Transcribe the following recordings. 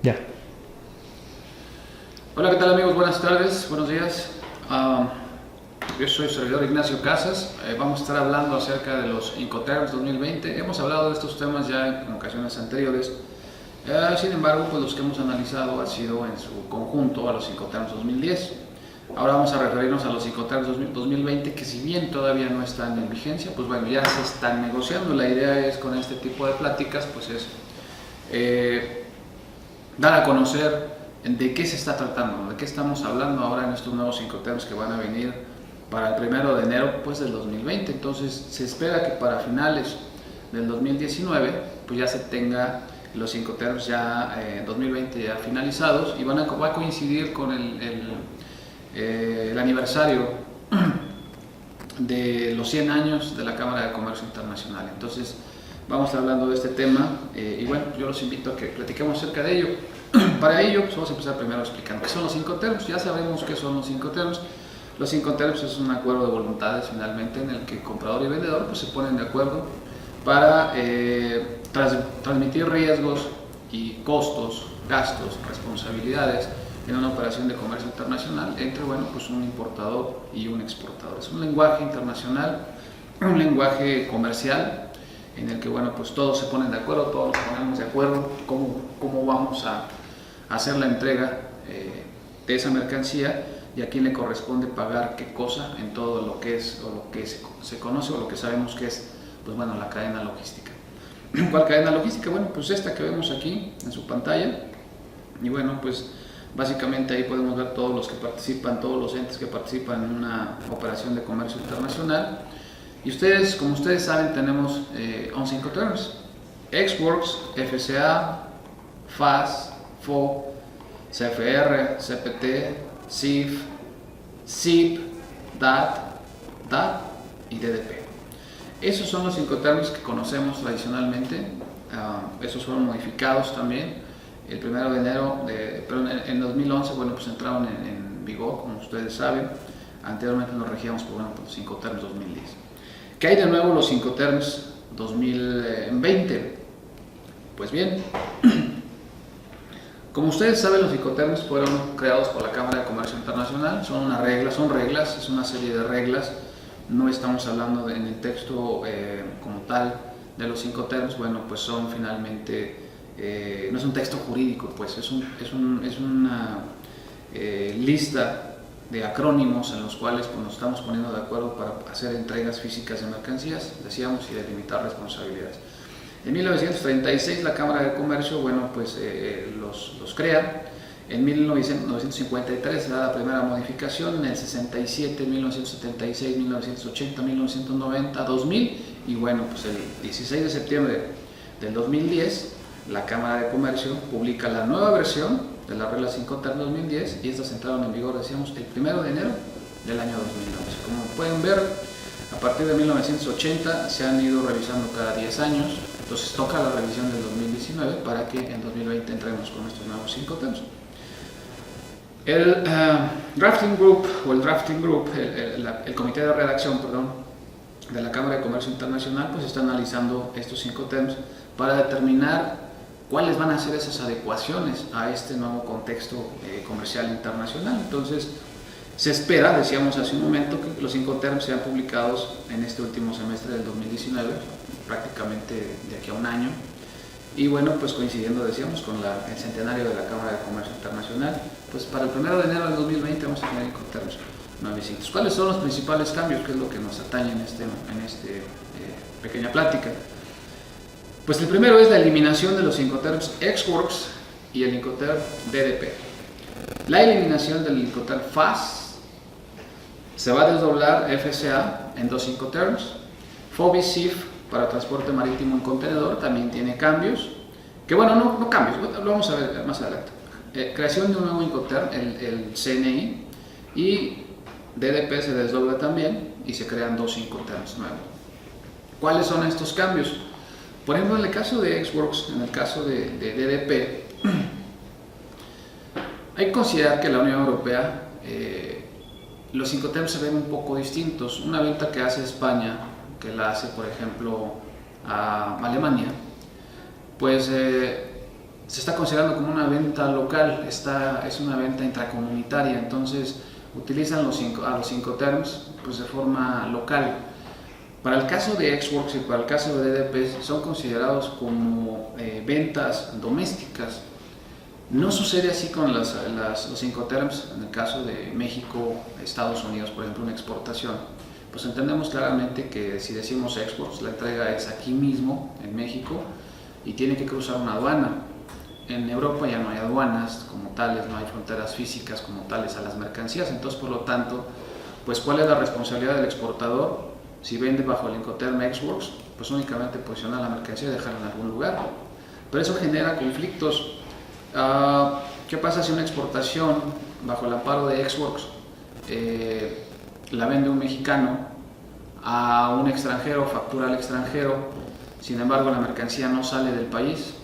Ya. Hola, ¿qué tal amigos? Buenas tardes, buenos días. Yo soy su servidor Ignacio Casas. Vamos a estar hablando acerca de los Incoterms 2020. Hemos hablado de estos temas ya en ocasiones anteriores. Sin embargo, pues los que hemos analizado han sido en su conjunto a los Incoterms 2010. Ahora vamos a referirnos a los Incoterms 2020, que si bien todavía no están en vigencia, pues bueno, ya se están negociando. La idea es con este tipo de pláticas, pues es dar a conocer de qué se está tratando, de qué estamos hablando ahora en estos nuevos Incoterms que van a venir para el 1 de enero pues, del 2020. Entonces se espera que para finales del 2019 pues ya se tenga los Incoterms ya 2020 ya finalizados y va a coincidir con el aniversario de los 100 años de la Cámara de Comercio Internacional. Entonces vamos a estar hablando de este tema y bueno, yo los invito a que platiquemos acerca de ello. Para ello, pues vamos a empezar primero explicando qué son los Incoterms. Ya sabemos qué son los Incoterms. Los Incoterms es un acuerdo de voluntades finalmente en el que comprador y vendedor pues, se ponen de acuerdo para transmitir riesgos y costos, gastos, responsabilidades en una operación de comercio internacional entre pues un importador y un exportador. Es un lenguaje internacional, un lenguaje comercial en el que pues todos se ponen de acuerdo, todos nos ponemos de acuerdo cómo vamos a hacer la entrega de esa mercancía y a quién le corresponde pagar qué cosa en todo lo que es o lo que se conoce o lo que sabemos que es la cadena logística. ¿Cuál cadena logística? Pues esta que vemos aquí en su pantalla y pues básicamente ahí podemos ver todos los que participan, todos los entes que participan en una operación de comercio internacional. Y como ustedes saben, tenemos 11 Incoterms: Ex-Works, FCA, FAS, FO, CFR, CPT, CIF, CIP, DAT, DAT y DDP. Esos son los Incoterms que conocemos tradicionalmente. Esos fueron modificados también el 1 de enero, pero en 2011 pues entraron en vigor, como ustedes saben. Anteriormente nos regíamos por los Incoterms 2010. ¿Qué hay de nuevo los Incoterms 2020? Pues bien, como ustedes saben, los Incoterms fueron creados por la Cámara de Comercio Internacional. Son reglas, es una serie de reglas. No estamos hablando en el texto como tal de los Incoterms. Pues son finalmente, no es un texto jurídico, pues es una lista de acrónimos en los cuales nos estamos poniendo de acuerdo para hacer entregas físicas de mercancías, decíamos, y delimitar responsabilidades. En 1936 la Cámara de Comercio los crea. En 1953 se da la primera modificación. En el 67, 1976, 1980, 1990, 2000 y el 16 de septiembre del 2010 la Cámara de Comercio publica la nueva versión de las reglas Incoterms 2010 y estas entraron en vigor, decíamos, el 1 de enero del año 2011. Como pueden ver, a partir de 1980 se han ido revisando cada 10 años, entonces toca la revisión del 2019 para que en 2020 entremos con estos nuevos Incoterms. El Drafting Group, el comité de redacción, de la Cámara de Comercio Internacional, está analizando estos Incoterms para determinar cuáles van a ser esas adecuaciones a este nuevo contexto comercial internacional. Entonces, se espera, decíamos hace un momento, que los Incoterms sean publicados en este último semestre del 2019, prácticamente de aquí a un año. Y coincidiendo, decíamos, con el centenario de la Cámara de Comercio Internacional, para el 1 de enero del 2020 vamos a tener Incoterms nuevecitos. ¿Cuáles son los principales cambios? ¿Qué es lo que nos atañe en esta pequeña plática? El primero es la eliminación de los Incoterms Ex-Works y el Incoterm DDP. La eliminación del Incoterm FAS se va a desdoblar FCA en dos Incoterms. FOBI-CIF para transporte marítimo en contenedor también tiene cambios, que no cambios, lo vamos a ver más adelante. Creación de un nuevo Incoterm, el CNI, y DDP se desdobla también y se crean dos Incoterms nuevos. ¿Cuáles son estos cambios? Por ejemplo, en el caso de Ex-Works, en el caso de DDP, hay que considerar que la Unión Europea, los Incoterms se ven un poco distintos. Una venta que hace España, que la hace, por ejemplo, a Alemania, se está considerando como una venta local, es una venta intracomunitaria, entonces utilizan a los Incoterms pues de forma local. Para el caso de Ex-Works y para el caso de DDP son considerados como ventas domésticas. No sucede así con los Incoterms en el caso de México, Estados Unidos, por ejemplo, una exportación. Pues entendemos claramente que si decimos Exports, la entrega es aquí mismo, en México, y tiene que cruzar una aduana. En Europa ya no hay aduanas como tales, no hay fronteras físicas como tales a las mercancías, entonces por lo tanto, pues ¿cuál es la responsabilidad del exportador? Si vende bajo el Incoterm Ex-Works, pues únicamente posicionar la mercancía y dejarla en algún lugar. Pero eso genera conflictos. ¿Qué pasa si una exportación bajo el amparo de Ex-Works la vende un mexicano a un extranjero, factura al extranjero, sin embargo la mercancía no sale del país,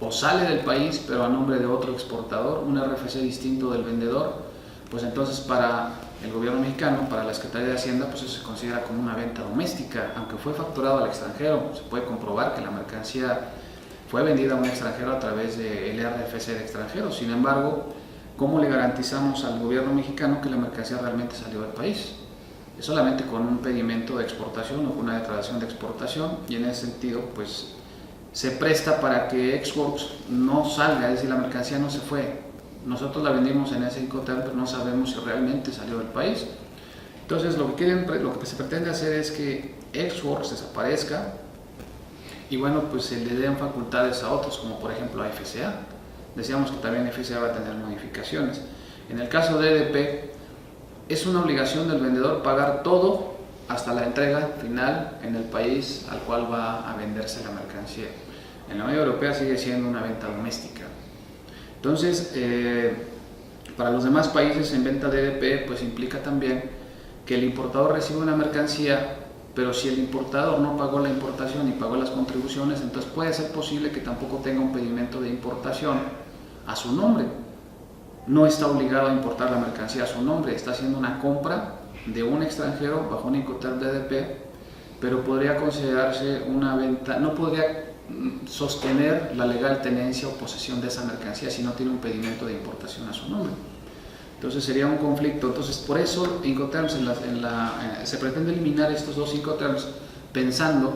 o sale del país pero a nombre de otro exportador, un RFC distinto del vendedor? Pues entonces para el gobierno mexicano, para la Secretaría de Hacienda, pues eso se considera como una venta doméstica, aunque fue facturado al extranjero. Se puede comprobar que la mercancía fue vendida a un extranjero a través del RFC de extranjero. Sin embargo, ¿cómo le garantizamos al gobierno mexicano que la mercancía realmente salió del país? Es solamente con un pedimento de exportación o con una declaración de exportación, y en ese sentido pues se presta para que Ex-Works no salga, es decir, la mercancía no se fue. Nosotros la vendimos en ese Incoterm, pero no sabemos si realmente salió del país. Entonces lo que se pretende hacer es que Ex-Works desaparezca y bueno, pues se le den facultades a otros, como por ejemplo a FCA. Decíamos que también FCA va a tener modificaciones. En el caso de EDP, es una obligación del vendedor pagar todo hasta la entrega final en el país al cual va a venderse la mercancía. En la Unión Europea sigue siendo una venta doméstica. Entonces, para los demás países en venta de EDP, pues implica también que el importador recibe una mercancía, pero si el importador no pagó la importación y pagó las contribuciones, entonces puede ser posible que tampoco tenga un pedimento de importación a su nombre. No está obligado a importar la mercancía a su nombre, está haciendo una compra de un extranjero bajo un Incoterm de EDP, pero podría considerarse una venta, no podría sostener la legal tenencia o posesión de esa mercancía si no tiene un pedimento de importación a su nombre. Entonces sería un conflicto. Entonces por eso Incoterms se pretende eliminar estos dos Incoterms pensando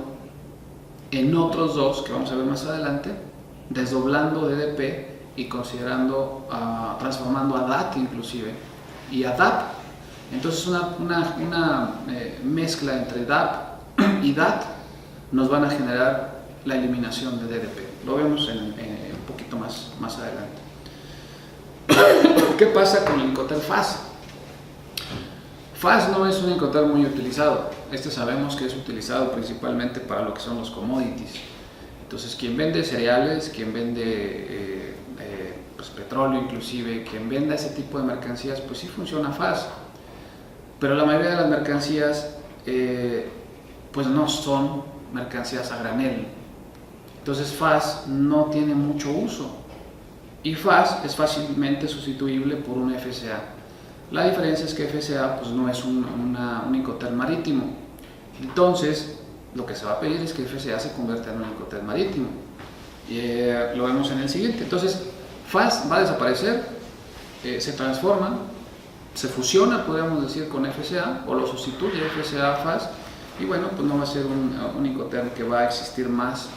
en otros dos que vamos a ver más adelante, desdoblando DDP y considerando, transformando a DAT inclusive y a DAP. Entonces una mezcla entre DAP y DAT nos van a generar la eliminación de DDP. Lo vemos un poquito más adelante. ¿Qué pasa con el Incoterm FAS? FAS no es un Incoterm muy utilizado. Sabemos que es utilizado principalmente para lo que son los commodities. Entonces, quien vende cereales, quien vende pues, petróleo inclusive, quien venda ese tipo de mercancías, pues sí funciona FAS. Pero la mayoría de las mercancías pues no son mercancías a granel. Entonces FAS no tiene mucho uso y FAS es fácilmente sustituible por un FCA. La diferencia es que FCA pues no es un Incoterm marítimo. Entonces lo que se va a pedir es que FCA se convierta en un Incoterm marítimo. Lo vemos en el siguiente. Entonces FAS va a desaparecer, se transforma, se fusiona, podríamos decir, con FCA o lo sustituye FCA a FAS, y bueno, pues no va a ser un Incoterm que va a existir más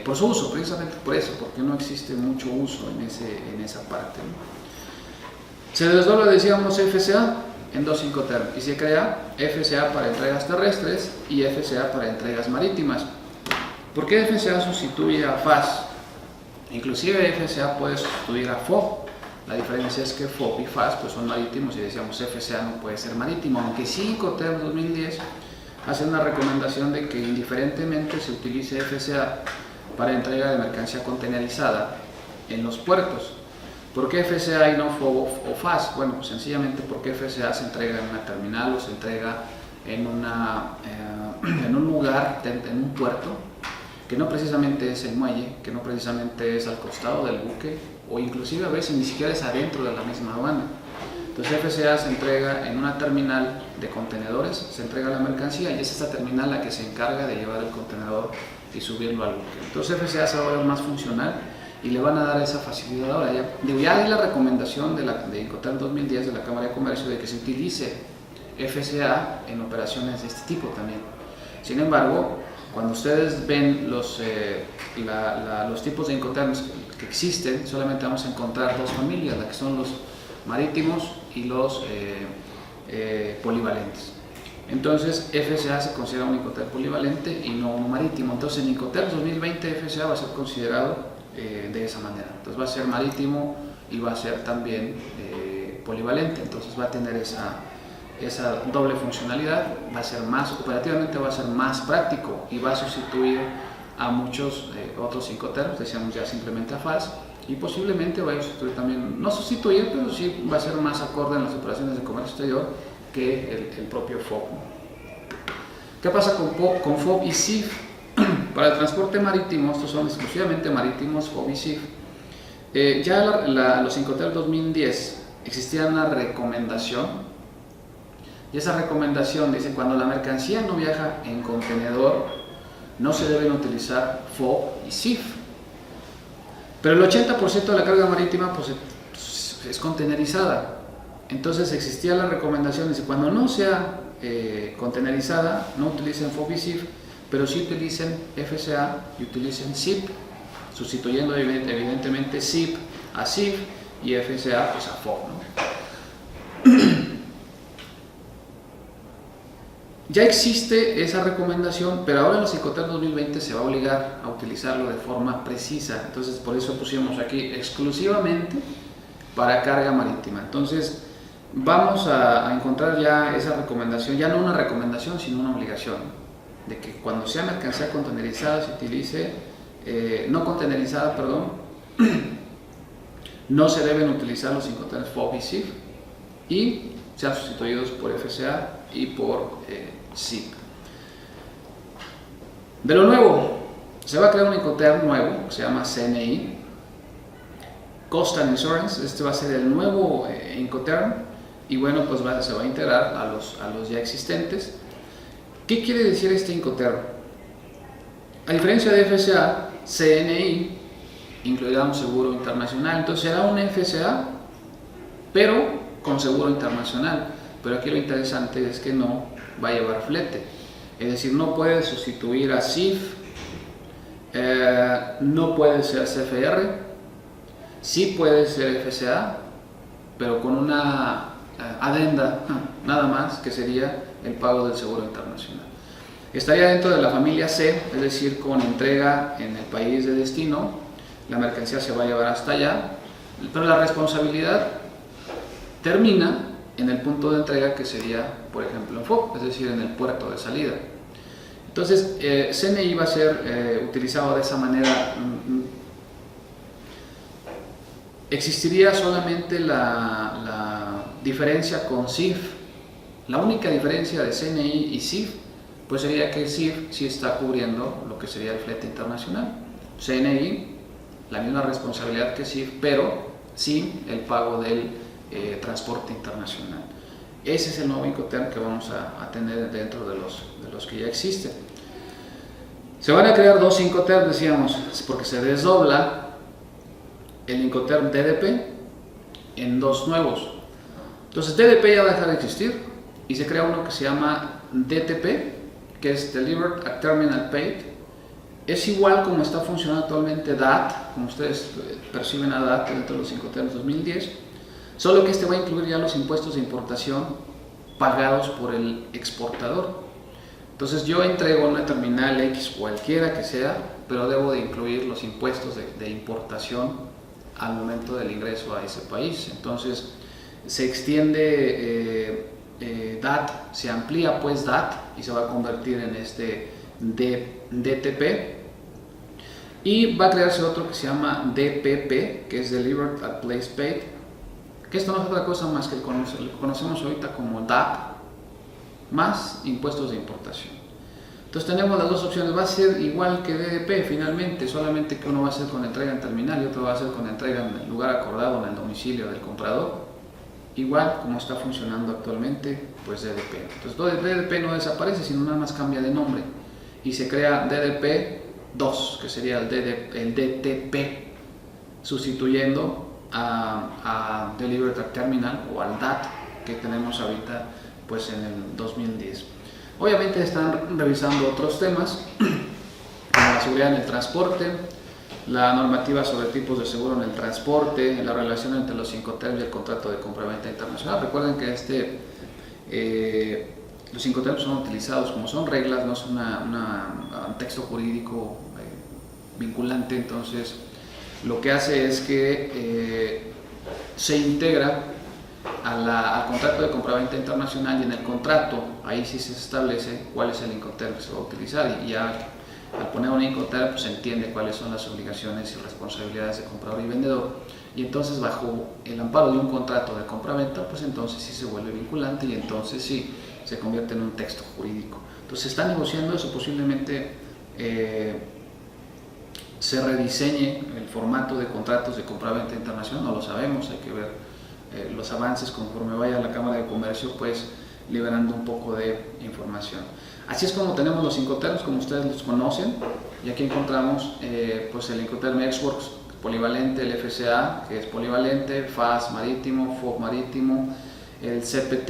por su uso, precisamente por eso, porque no existe mucho uso en esa parte, ¿no? Se desdobla, decíamos, FCA en dos Incoterm y se crea FCA para entregas terrestres y FCA para entregas marítimas. ¿Por qué FCA sustituye a FAS? Inclusive FCA puede sustituir a FOB. La diferencia es que FOB y FAS pues son marítimos y decíamos FCA no puede ser marítimo, aunque sí Incoterm 2010 hace una recomendación de que indiferentemente se utilice FCA para entrega de mercancía contenerizada en los puertos. ¿Por qué FCA y no FOB o FAS? Bueno, pues sencillamente porque FCA se entrega en una terminal o se entrega en un lugar, en un puerto, que no precisamente es el muelle, que no precisamente es al costado del buque, o inclusive a veces ni siquiera es adentro de la misma aduana. Entonces FCA se entrega en una terminal de contenedores, se entrega la mercancía y es esta terminal la que se encarga de llevar el contenedor y subirlo al buque. Entonces FCA se va a ver más funcional y le van a dar esa facilidad ahora. Ya hay la recomendación de Incoterm 2010 de la Cámara de Comercio de que se utilice FCA en operaciones de este tipo también. Sin embargo, cuando ustedes ven los tipos de Incoterms que existen, solamente vamos a encontrar dos familias, las que son los marítimos y los polivalentes. Entonces, FCA se considera un Incoterm polivalente y no uno marítimo. Entonces, en Incoterm 2020 FCA va a ser considerado de esa manera. Entonces, va a ser marítimo y va a ser también polivalente. Entonces, va a tener esa doble funcionalidad, va a ser más, operativamente va a ser más práctico y va a sustituir a muchos otros Incoterms, decíamos ya simplemente a FAS, y posiblemente vaya a sustituir también, no sustituir, pero sí va a ser más acorde en las operaciones de comercio exterior que el propio FOB. ¿Qué pasa con FOB y SIF? Para el transporte marítimo, estos son exclusivamente marítimos, FOB y SIF. Ya los Incoterm 2010 existía una recomendación, y esa recomendación dice: cuando la mercancía no viaja en contenedor, no se deben utilizar FOB y SIF. Pero el 80% de la carga marítima pues, es contenerizada. Entonces existía la recomendación, dice: cuando no sea contenerizada, no utilicen FOB y SIF, pero sí utilicen FCA y utilicen SIP, sustituyendo evidentemente SIP a SIF y FCA pues, a FOB, ¿no? Ya existe esa recomendación, pero ahora en los Incoterm 2020 se va a obligar a utilizarlo de forma precisa. Entonces, por eso pusimos aquí exclusivamente para carga marítima. Entonces, vamos a encontrar ya esa recomendación, ya no una recomendación, sino una obligación, de que cuando sea mercancía contenerizada se utilice, no contenerizada, perdón, no se deben utilizar los Incoterms FOB y SIF y sean sustituidos por FCA y por SIP. De lo nuevo, se va a crear un Incoterm nuevo que se llama CNI, Coastal Insurance. Este va a ser el nuevo Incoterm y bueno, pues se va a integrar a los ya existentes. ¿Qué quiere decir este Incoterm? A diferencia de FCA, CNI incluirá un seguro internacional. Entonces será un FCA, pero con seguro internacional. Pero aquí lo interesante es que no va a llevar flete. Es decir, no puede sustituir a SIF, no puede ser CFR, sí puede ser FCA, pero con una adenda nada más, que sería el pago del seguro internacional. Estaría dentro de la familia C, es decir, con entrega en el país de destino, la mercancía se va a llevar hasta allá, pero la responsabilidad termina en el punto de entrega, que sería, por ejemplo, en FOB, es decir, en el puerto de salida. Entonces, CNI va a ser utilizado de esa manera. Existiría solamente la diferencia con SIF. La única diferencia de CNI y SIF pues sería que SIF sí está cubriendo lo que sería el flete internacional. CNI, la misma responsabilidad que SIF, pero sin el pago del transporte internacional. Ese es el nuevo Incoterm que vamos a tener dentro de los que ya existen. Se van a crear dos Incoterm, decíamos, porque se desdobla el Incoterm DDP en dos nuevos. Entonces DDP ya va a dejar de existir y se crea uno que se llama DTP, que es Delivered at Terminal Paid. Es igual como está funcionando actualmente DAT, como ustedes perciben a DAT dentro de los Incoterms 2010, solo que este va a incluir ya los impuestos de importación pagados por el exportador. Entonces yo entrego una terminal X, cualquiera que sea, pero debo de incluir los impuestos de importación al momento del ingreso a ese país. Entonces se extiende DAT, se amplía pues DAT y se va a convertir en este DTP, y va a crearse otro que se llama DPP, que es Delivered at Place Paid, que esto no es otra cosa más que lo que conocemos ahorita como DAP más impuestos de importación. Entonces tenemos las dos opciones. Va a ser igual que DDP finalmente, solamente que uno va a ser con entrega en terminal y otro va a ser con entrega en el lugar acordado, en el domicilio del comprador, igual como está funcionando actualmente pues DDP. Entonces DDP no desaparece, sino nada más cambia de nombre y se crea DDP 2, que sería el DTP. sustituyendo a Delivery Terminal o al DAT que tenemos ahorita pues en el 2010. Obviamente están revisando otros temas como la seguridad en el transporte, la normativa sobre tipos de seguro en el transporte, la relación entre los Incoterms y el contrato de compra-venta internacional. Recuerden que los Incoterms son utilizados como son reglas, no es un texto jurídico vinculante. Entonces lo que hace es que se integra al contrato de compra-venta internacional, y en el contrato ahí sí se establece cuál es el Incoterm que se va a utilizar, y ya al poner un Incoterm pues se entiende cuáles son las obligaciones y responsabilidades de comprador y vendedor, y entonces bajo el amparo de un contrato de compra-venta pues entonces sí se vuelve vinculante, y entonces sí se convierte en un texto jurídico. Entonces se está negociando eso, posiblemente se rediseñe el formato de contratos de compra-venta internacional, no lo sabemos, hay que ver los avances conforme vaya a la Cámara de Comercio, pues liberando un poco de información. Así es como tenemos los Incoterms, como ustedes los conocen, y aquí encontramos pues el Incoterm Ex-Works polivalente, el FCA, que es polivalente, FAS marítimo, FOB marítimo, el CPT,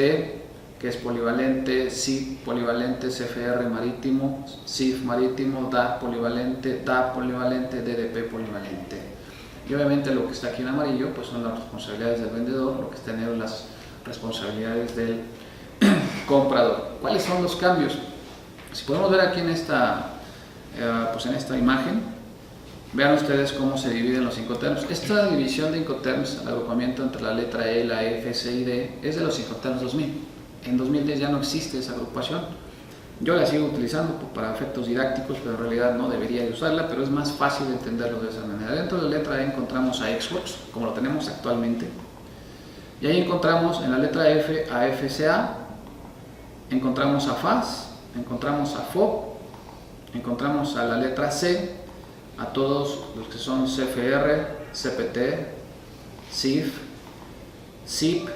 que es polivalente, CIP polivalente, CFR marítimo, CIF marítimo, DAP polivalente, DDP polivalente. Y obviamente lo que está aquí en amarillo pues son las responsabilidades del vendedor, lo que está en negro las responsabilidades del comprador. ¿Cuáles son los cambios? Si podemos ver aquí en esta imagen, vean ustedes cómo se dividen los Incoterms. Esta división de Incoterms, el agrupamiento entre la letra E, la F, C y D, es de los Incoterms 2000. En 2010 ya no existe esa agrupación. Yo la sigo utilizando para efectos didácticos, pero en realidad no debería de usarla, pero es más fácil de entenderlo de esa manera. Dentro de la letra E encontramos a Ex-Works, como lo tenemos actualmente, y ahí encontramos en la letra F a FCA, encontramos a FAS, encontramos a FOB, encontramos a la letra C, a todos los que son CFR, CPT, CIF, CIP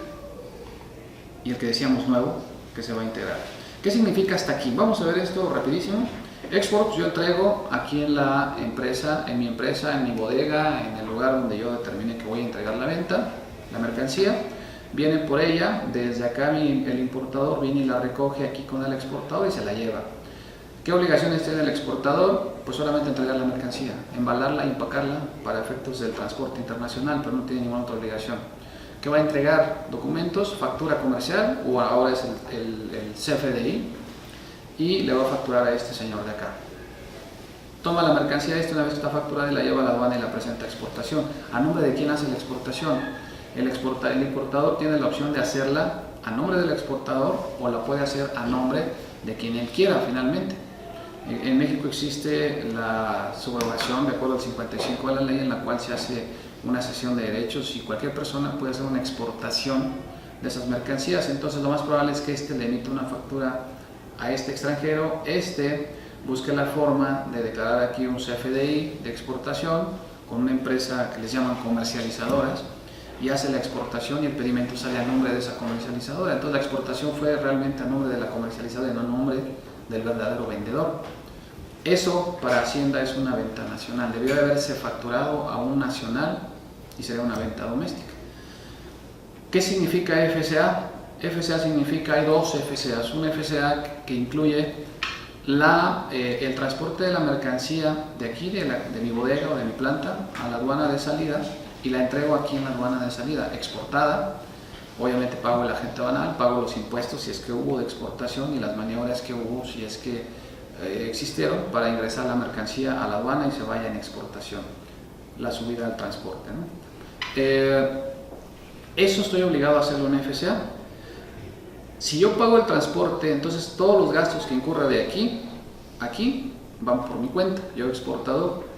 y el que decíamos nuevo, que se va a integrar. ¿Qué significa hasta aquí? Vamos a ver esto rapidísimo. Ex-Works yo entrego aquí en la empresa, en mi bodega, en el lugar donde yo determine que voy a entregar la venta, la mercancía. Viene por ella, desde acá el importador viene y la recoge aquí con el exportador y se la lleva. ¿Qué obligaciones tiene el exportador? Pues solamente entregar la mercancía, embalarla, empacarla para efectos del transporte internacional, pero no tiene ninguna otra obligación. ¿Qué va a entregar? Documentos, factura comercial, o ahora es el CFDI, y le va a facturar a este señor de acá. Toma la mercancía una vez que está facturada y la lleva a la aduana y la presenta a exportación. ¿A nombre de quién hace la exportación? El importador tiene la opción de hacerla a nombre del exportador o la puede hacer a nombre de quien él quiera finalmente. En México existe la subrogación de acuerdo al 55 de la ley, en la cual se hace una cesión de derechos y cualquier persona puede hacer una exportación de esas mercancías. Entonces lo más probable es que le emita una factura a este extranjero, busque la forma de declarar aquí un CFDI de exportación con una empresa que les llaman comercializadoras, y hace la exportación y el pedimento sale a nombre de esa comercializadora. Entonces la exportación fue realmente a nombre de la comercializadora y no a nombre del verdadero vendedor. Eso para Hacienda es una venta nacional, debió de haberse facturado a un nacional y sería una venta doméstica. ¿Qué significa FCA? FCA significa, hay dos FCAs, un FCA que incluye el transporte de la mercancía de aquí, de mi bodega o de mi planta, a la aduana de salida, y la entrego aquí en la aduana de salida, exportada. Obviamente pago el agente aduanal, pago los impuestos si es que hubo de exportación y las maniobras que hubo si es que existieron para ingresar la mercancía a la aduana y se vaya en exportación, la subida al transporte, ¿no? Eso estoy obligado a hacerlo en FCA. Si yo pago el transporte, entonces todos los gastos que incurra de aquí van por mi cuenta, yo exportador.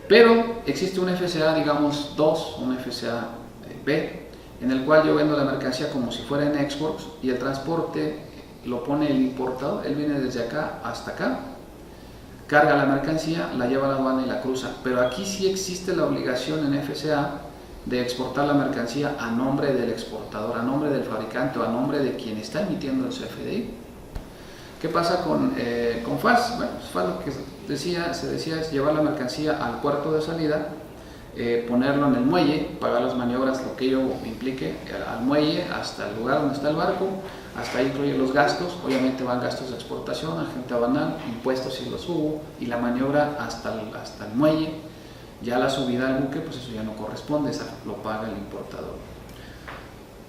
Pero existe un FCA, digamos 2, un FCA B, en el cual yo vendo la mercancía como si fuera en Ex-Works y el transporte lo pone el importador, él viene desde acá hasta acá, carga la mercancía, la lleva a la aduana y la cruza. Pero aquí sí existe la obligación en FCA de exportar la mercancía a nombre del exportador, a nombre del fabricante o a nombre de quien está emitiendo el CFDI. ¿Qué pasa con FAS? Bueno, FAS lo que se decía es llevar la mercancía al puerto de salida, ponerlo en el muelle, pagar las maniobras, lo que ello implique, al muelle hasta el lugar donde está el barco. Hasta ahí incluye los gastos, obviamente van gastos de exportación, agente aduanal, impuestos si los hubo, y la maniobra hasta el muelle. Ya la subida al buque, pues eso ya no corresponde, esa lo paga el importador.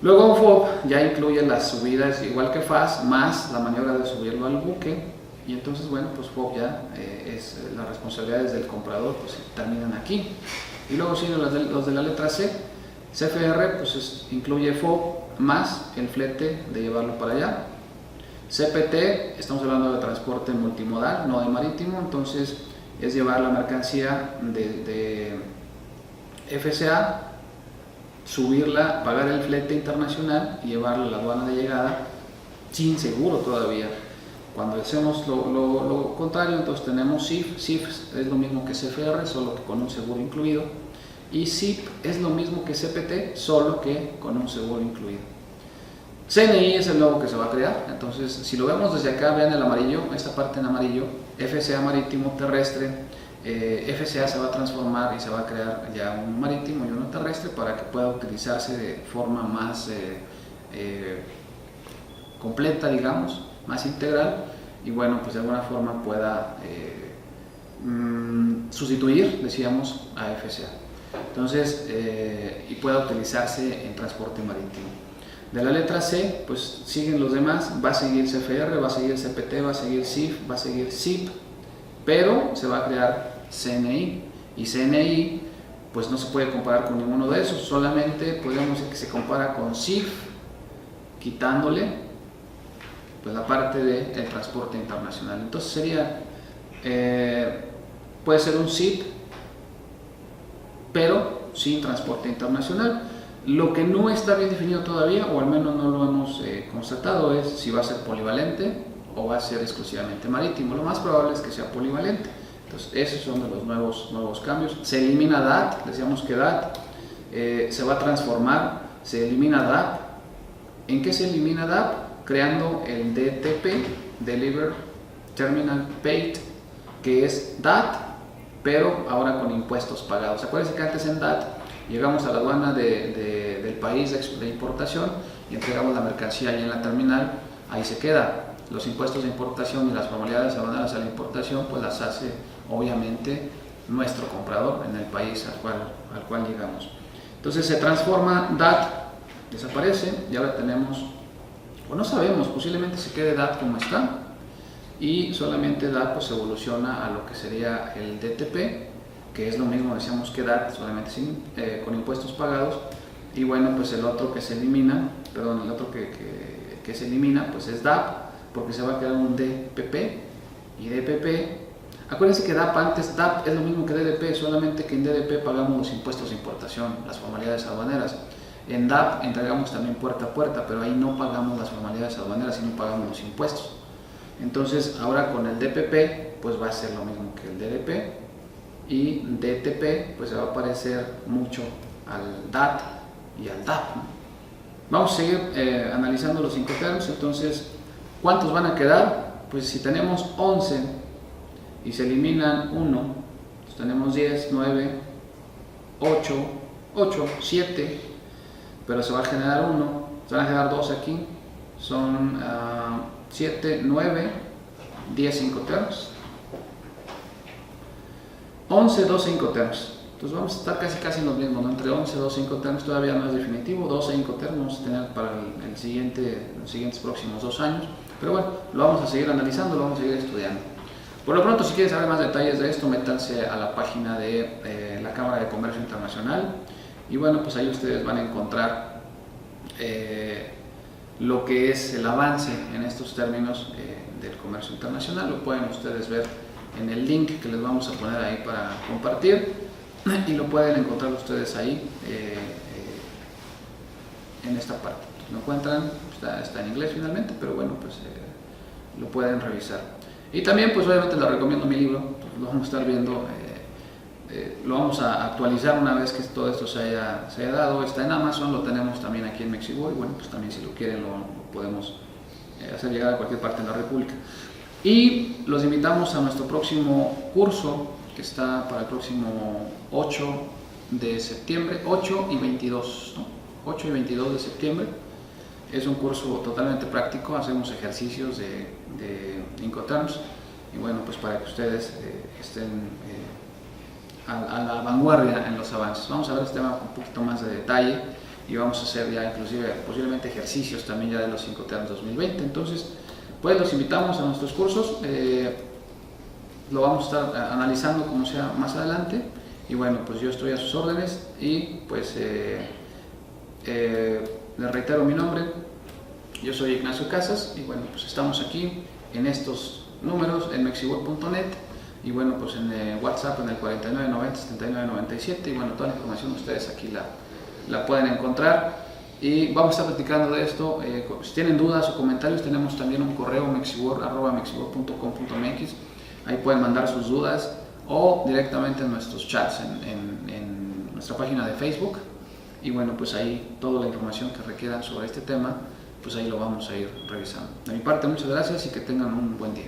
Luego FOB ya incluye las subidas, igual que FAS, más la maniobra de subirlo al buque, y entonces bueno, pues FOB ya es las responsabilidades del comprador, pues terminan aquí. Y luego siguen los de la letra C. CFR pues incluye FOB más el flete de llevarlo para allá. CPT, estamos hablando de transporte multimodal, no de marítimo, entonces es llevar la mercancía de FCA, subirla, pagar el flete internacional y llevarla a la aduana de llegada sin seguro todavía. Cuando hacemos lo contrario, entonces tenemos CIF. CIF es lo mismo que CFR, solo que con un seguro incluido. Y CIP es lo mismo que CPT, solo que con un seguro incluido. CNI es el logo que se va a crear. Entonces, si lo vemos desde acá, vean el amarillo, esta parte en amarillo, FCA marítimo terrestre. FCA se va a transformar y se va a crear ya un marítimo y uno terrestre para que pueda utilizarse de forma más completa, digamos, más integral, y bueno, pues de alguna forma pueda sustituir, decíamos, a FCA. Entonces, y pueda utilizarse en transporte marítimo. De la letra C, pues siguen los demás, va a seguir CFR, va a seguir CPT, va a seguir CIF, va a seguir CIP, pero se va a crear CNI, y CNI pues no se puede comparar con ninguno de esos, solamente podemos decir que se compara con CIF, quitándole pues la parte del transporte internacional. Entonces sería, puede ser un CIP, pero sin transporte internacional. Lo que no está bien definido todavía, o al menos no lo hemos constatado, es si va a ser polivalente o va a ser exclusivamente marítimo. Lo más probable es que sea polivalente. Entonces esos son de los nuevos cambios. Se elimina DAT, decíamos que DAT se va a transformar, se elimina DAP. ¿En qué se elimina DAP? Creando el DTP, Deliver Terminal Paid, que es DAT, pero ahora con impuestos pagados. Acuérdense que antes en DAT llegamos a la aduana del país de importación y entregamos la mercancía ahí en la terminal, ahí se queda. Los impuestos de importación y las formalidades aduanales a la importación pues las hace obviamente nuestro comprador en el país al cual llegamos. Entonces se transforma DAT, desaparece y ahora tenemos, o no sabemos, posiblemente se quede DAT como está y solamente DAT pues evoluciona a lo que sería el DTP, que es lo mismo, decíamos que DAT, solamente con impuestos pagados. Y bueno, pues el otro que se elimina, perdón, el otro que se elimina pues es DAP, porque se va a quedar un DPP y DPP. Acuérdense que DAP antes, DAP es lo mismo que DDP, solamente que en DDP pagamos los impuestos de importación, las formalidades aduaneras. En DAP entregamos también puerta a puerta, pero ahí no pagamos las formalidades aduaneras, sino pagamos los impuestos. Entonces ahora con el DPP pues va a ser lo mismo que el DDP, y DTP pues se va a parecer mucho al DAT y al DAP, ¿no? Vamos a seguir analizando los Incoterms. Entonces, ¿cuántos van a quedar? Pues si tenemos 11 y se eliminan 1, pues tenemos 10, 9, 8, 7, pero se va a generar 1, se van a generar 2 aquí, son 7, 9, 10 Incoterms. 11, 12 Incoterms. Entonces vamos a estar casi en lo mismo, ¿no? Entre 11 y 12 Incoterms todavía no es definitivo. 12 Incoterms vamos a tener para los siguientes próximos 2 años. Pero bueno, lo vamos a seguir analizando, lo vamos a seguir estudiando. Por lo pronto, si quieren saber más detalles de esto, métanse a la página de la Cámara de Comercio Internacional. Y bueno, pues ahí ustedes van a encontrar lo que es el avance en estos términos del comercio internacional. Lo pueden ustedes ver en el link que les vamos a poner ahí para compartir, y lo pueden encontrar ustedes ahí en esta parte. Lo encuentran, está en inglés finalmente, pero bueno, pues lo pueden revisar. Y también pues obviamente les recomiendo mi libro, pues, lo vamos a estar viendo, lo vamos a actualizar una vez que todo esto se haya dado. Está en Amazon, lo tenemos también aquí en México, y bueno, pues también si lo quieren lo podemos hacer llegar a cualquier parte de la República. Y los invitamos a nuestro próximo curso, que está para el próximo 8 de septiembre, 8 y 22, ¿no? 8 y 22 de septiembre. Es un curso totalmente práctico, hacemos ejercicios de Incoterms y bueno, pues para que ustedes estén a la vanguardia en los avances. Vamos a ver este tema con un poquito más de detalle y vamos a hacer ya inclusive posiblemente ejercicios también ya de los Incoterms 2020. Entonces, pues los invitamos a nuestros cursos, lo vamos a estar analizando como sea más adelante y bueno, pues yo estoy a sus órdenes y pues les reitero mi nombre, yo soy Ignacio Casas y bueno, pues estamos aquí en estos números en mexiweb.net y bueno, pues en WhatsApp en el 4990 7997 y bueno, toda la información ustedes aquí la pueden encontrar y vamos a estar platicando de esto. Si tienen dudas o comentarios, tenemos también un correo mexiweb@mexiweb.com.mx, ahí pueden mandar sus dudas o directamente en nuestros chats en nuestra página de Facebook y bueno, pues ahí toda la información que requieran sobre este tema, pues ahí lo vamos a ir revisando. De mi parte, muchas gracias y que tengan un buen día.